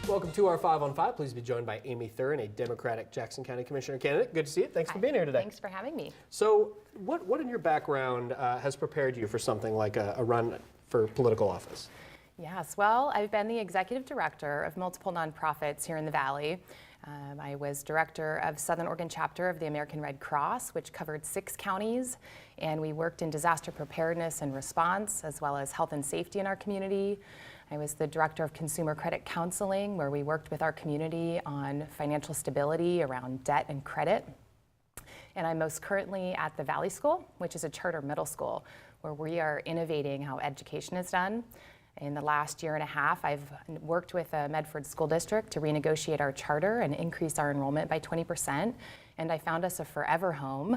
Welcome to our 5 on 5. Please be joined by Amy Thuren, a Democratic Jackson County Commissioner candidate. Good to see you. Thanks for being here today. Thanks for having me. So what in your background has prepared you for something like a run for political office? Yes, well, I've been the executive director of multiple nonprofits here in the Valley. I was director of Southern Oregon chapter of the American Red Cross, which covered 6 counties, and we worked in disaster preparedness and response, as well as health and safety in our community. I was the director of consumer credit counseling, where we worked with our community on financial stability around debt and credit. And I'm most currently at the Valley School, which is a charter middle school, where we are innovating how education is done. In the last year and a half, I've worked with the Medford School District to renegotiate our charter and increase our enrollment by 20%. And I found us a forever home,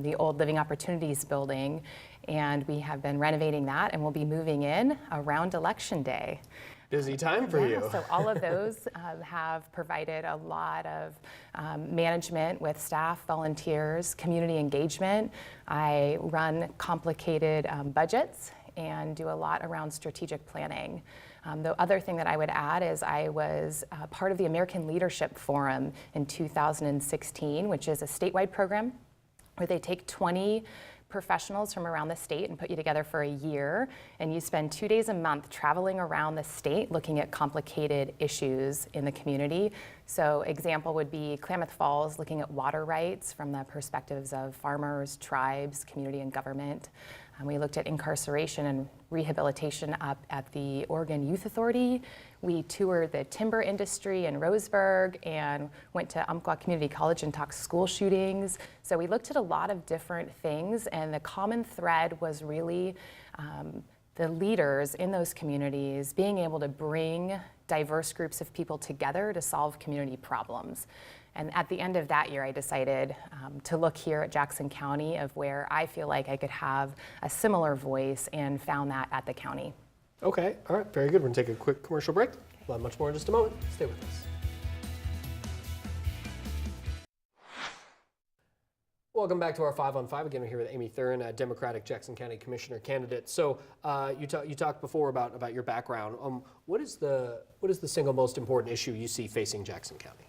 the old Living Opportunities building, and we have been renovating that, and we'll be moving in around Election Day. Busy time for you. So all of those have provided a lot of management with staff, volunteers, community engagement. I run complicated budgets and do a lot around strategic planning. The other thing that I would add is I was part of the American Leadership Forum in 2016, which is a statewide program where they take 20 professionals from around the state and put you together for a year, and you spend 2 days a month traveling around the state looking at complicated issues in the community. So example would be Klamath Falls, looking at water rights from the perspectives of farmers, tribes, community, and government. We looked at incarceration and rehabilitation up at the Oregon Youth Authority. We toured the timber industry in Roseburg and went to Umpqua Community College and talked school shootings. So we looked at a lot of different things, and the common thread was really the leaders in those communities being able to bring diverse groups of people together to solve community problems. And at the end of that year, I decided to look here at Jackson County of where I feel like I could have a similar voice, and found that at the county. Okay, all right, very good. We're gonna take a quick commercial break. We'll have much more in just a moment. Stay with us. Welcome back to our 5 on 5. Again, we're here with Amy Thuren, a Democratic Jackson County Commissioner candidate. So you talked before about your background. What is the single most important issue you see facing Jackson County?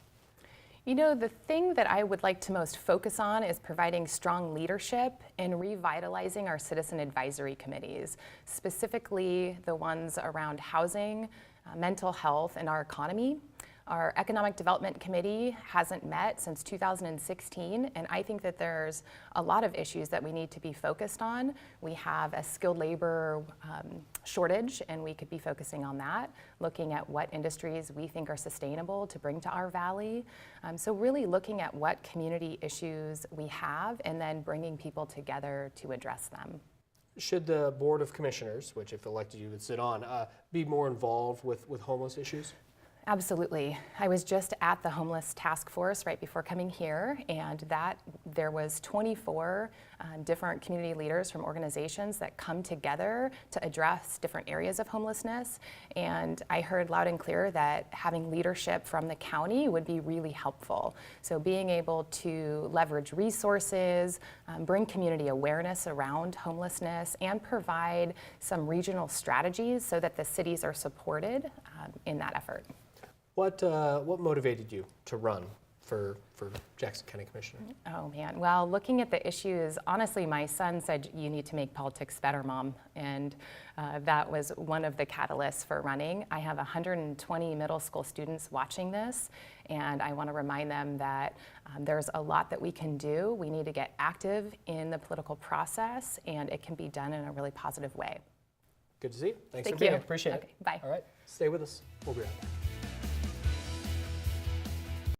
You know, the thing that I would like to most focus on is providing strong leadership and revitalizing our citizen advisory committees, specifically the ones around housing, mental health, and our economy. Our Economic Development Committee hasn't met since 2016, and I think that there's a lot of issues that we need to be focused on. We have a skilled labor shortage, and we could be focusing on that, looking at what industries we think are sustainable to bring to our valley. So really looking at what community issues we have, and then bringing people together to address them. Should the Board of Commissioners, which if elected you would sit on, be more involved with homeless issues? Absolutely. I was just at the homeless task force right before coming here, and there was 24 different community leaders from organizations that come together to address different areas of homelessness. And I heard loud and clear that having leadership from the county would be really helpful. So being able to leverage resources, bring community awareness around homelessness, and provide some regional strategies so that the cities are supported in that effort. What motivated you to run for Jackson County Commissioner? Oh man, well, looking at the issues, honestly, my son said, "You need to make politics better, Mom," and that was one of the catalysts for running. I have 120 middle school students watching this, and I want to remind them that there's a lot that we can do. We need to get active in the political process, and it can be done in a really positive way. Good to see you. Thanks Thank for being you. here. Appreciate it. Okay, bye. All right, stay with us. We'll be right back.